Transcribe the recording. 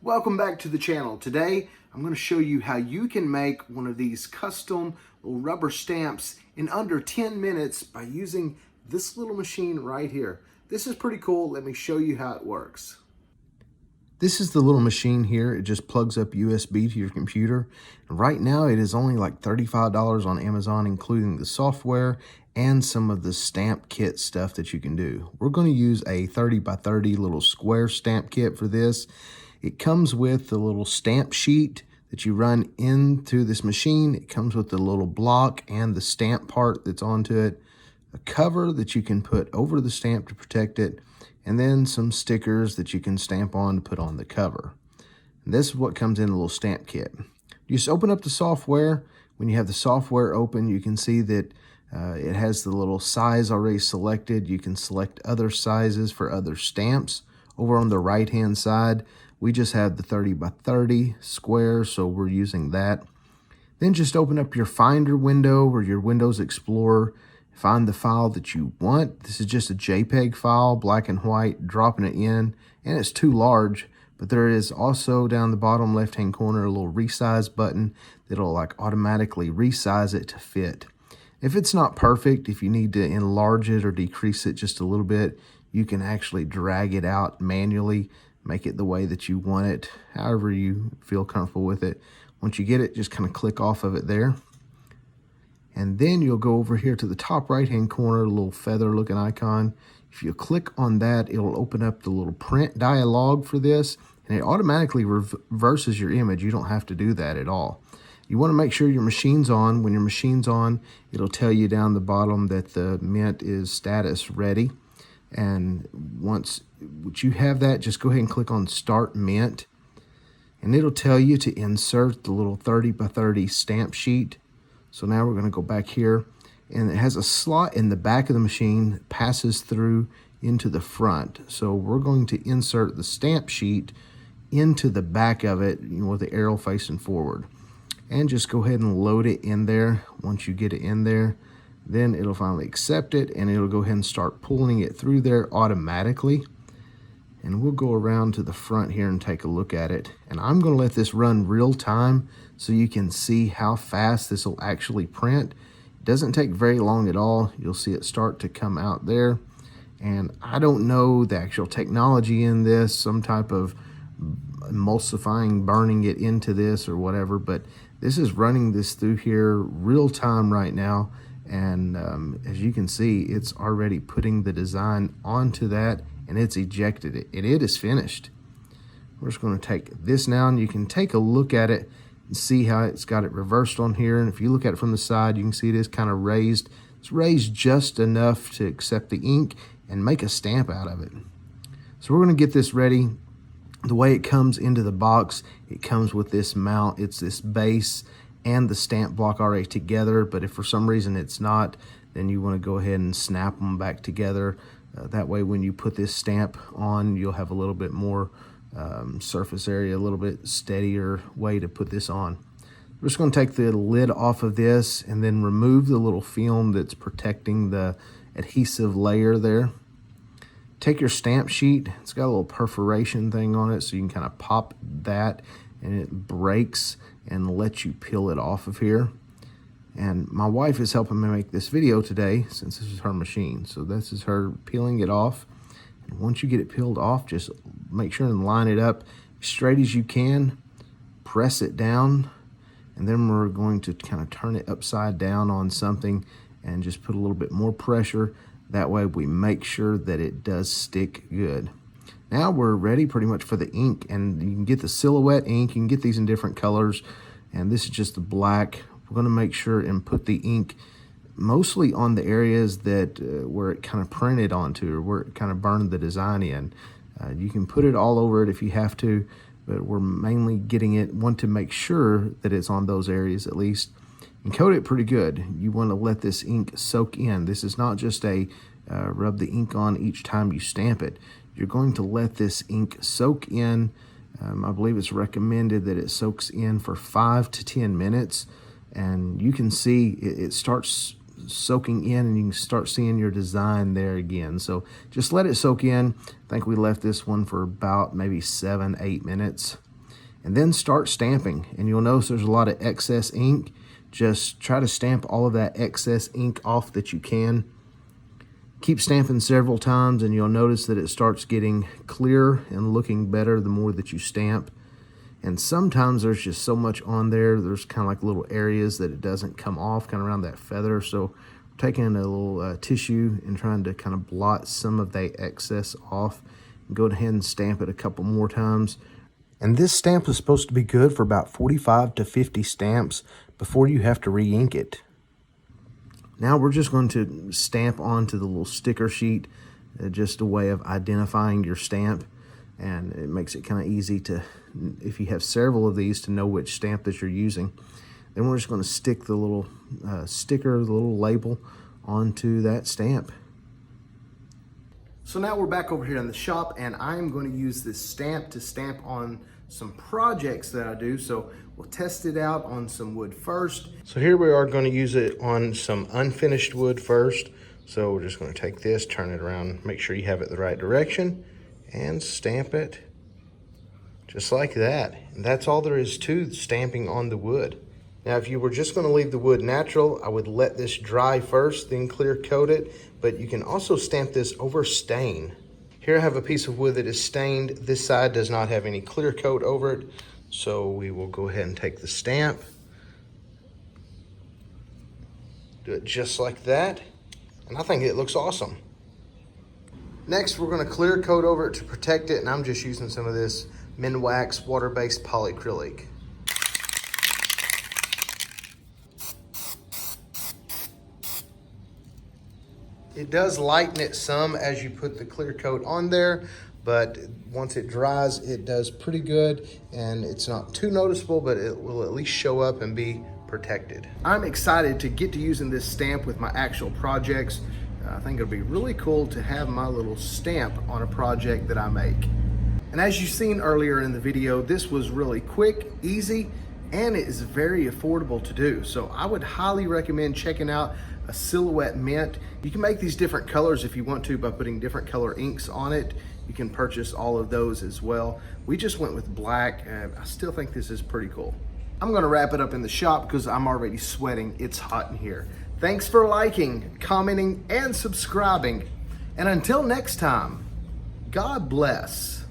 Welcome back to the channel. Today I'm going to show you how you can make one of these custom little rubber stamps in under 10 minutes by using this little machine right here. This is pretty cool. Let me show you how it works. This is the little machine here. It just plugs up USB to your computer. And right now it is only like $35 on Amazon, including the software and some of the stamp kit stuff that you can do. We're going to use a 30 by 30 little square stamp kit for this. It comes with the little stamp sheet that you run into this machine. It comes with the little block and the stamp part that's onto it, a cover that you can put over the stamp to protect it, and then some stickers that you can stamp on to put on the cover. And this is what comes in a little stamp kit. You just open up the software. When you have the software open, you can see that it has the little size already selected. You can select other sizes for other stamps. Over on the right hand side, we just have the 30 by 30 square, so we're using that. Then just open up your Finder window or your Windows Explorer. Find the file that you want. This is just a JPEG file, black and white, dropping it in, and it's too large, but there is also down the bottom left-hand corner a little resize button that'll like automatically resize it to fit. If it's not perfect, if you need to enlarge it or decrease it just a little bit, you can actually drag it out manually, make it the way that you want it, however you feel comfortable with it. Once you get it, just kind of click off of it there. And then you'll go over here to the top right-hand corner, a little feather-looking icon. If you click on that, it'll open up the little print dialog for this, and it automatically reverses your image. You don't have to do that at all. You want to make sure your machine's on. When your machine's on, it'll tell you down the bottom that the mint is status ready. And once you have that, just go ahead and click on Start Mint, and it'll tell you to insert the little 30 by 30 stamp sheet. So now we're going to go back here, and it has a slot in the back of the machine that passes through into the front. So we're going to insert the stamp sheet into the back of it, with the arrow facing forward. And just go ahead and load it in there. Once you get it in there, then it'll finally accept it, and it'll go ahead and start pulling it through there automatically. And we'll go around to the front here and take a look at it. And I'm going to let this run real time so you can see how fast this will actually print. It doesn't take very long at all. You'll see it start to come out there. And I don't know the actual technology in this, some type of emulsifying, burning it into this or whatever, but this is running this through here real time right now. And as you can see, it's already putting the design onto that, and it's ejected it, and it is finished. We're just going to take this now, and you can take a look at it and see how it's got it reversed on here. And if you look at it from the side, you can see it is kind of raised. It's raised just enough to accept the ink and make a stamp out of it. So we're going to get this ready. The way it comes into the box, it comes with this mount. It's this base and the stamp block already together, but if for some reason it's not, then you want to go ahead and snap them back together. That way when you put this stamp on, you'll have a little bit more surface area, a little bit steadier way to put this on. We're just going to take the lid off of this and then remove the little film that's protecting the adhesive layer there. Take your stamp sheet. It's got a little perforation thing on it, so you can kind of pop that and it breaks and lets you peel it off of here. And my wife is helping me make this video today since this is her machine. So this is her peeling it off. And once you get it peeled off, just make sure and line it up as straight as you can. Press it down, and then we're going to kind of turn it upside down on something and just put a little bit more pressure. That way we make sure that it does stick good. Now we're ready pretty much for the ink, and you can get the silhouette ink. You can get these in different colors, and this is just the black. We're going to make sure and put the ink mostly on the areas that where it kind of printed onto, or where it kind of burned the design in. You can put it all over it if you have to, but we're mainly want to make sure that it's on those areas at least, and coat it pretty good. You want to let this ink soak in. This is not just a rub the ink on each time you stamp it. You're going to let this ink soak in. I believe it's recommended that it soaks in for 5 to 10 minutes. And you can see it starts soaking in, and you can start seeing your design there again. So just let it soak in. I think we left this one for about maybe 7-8 minutes. and then start stamping. And you'll notice there's a lot of excess ink. Just try to stamp all of that excess ink off that you can. Keep stamping several times and you'll notice that it starts getting clearer and looking better the more that you stamp. And sometimes there's just so much on there, there's kind of like little areas that it doesn't come off, kind of around that feather. So taking a little tissue and trying to kind of blot some of that excess off. Go ahead and stamp it a couple more times. And this stamp is supposed to be good for about 45 to 50 stamps before you have to re-ink it. Now we're just going to stamp onto the little sticker sheet, just a way of identifying your stamp. And it makes it kind of easy to, if you have several of these, to know which stamp that you're using. Then we're just going to stick the little sticker, the little label onto that stamp. So now we're back over here in the shop and I'm going to use this stamp to stamp on some projects that I do. So we'll test it out on some wood first. So here we are going to use it on some unfinished wood first. So we're just going to take this, turn it around, make sure you have it the right direction, and stamp it just like that. And that's all there is to stamping on the wood. Now, if you were just going to leave the wood natural, I would let this dry first, then clear coat it, but you can also stamp this over stain. Here I have a piece of wood that is stained. This side does not have any clear coat over it, so we will go ahead and take the stamp, do it just like that, and I think it looks awesome. Next, we're going to clear coat over it to protect it, and I'm just using some of this Minwax water-based polyacrylic. It does lighten it some as you put the clear coat on there, but once it dries, it does pretty good, and it's not too noticeable, but it will at least show up and be protected. I'm excited to get to using this stamp with my actual projects. I think it'll be really cool to have my little stamp on a project that I make. And as you've seen earlier in the video, this was really quick, easy, and it is very affordable to do. So I would highly recommend checking out a Silhouette Mint. You can make these different colors if you want to by putting different color inks on it. You can purchase all of those as well. We just went with black, and I still think this is pretty cool. I'm gonna wrap it up in the shop because I'm already sweating. It's hot in here. Thanks for liking, commenting, and subscribing. And until next time, God bless.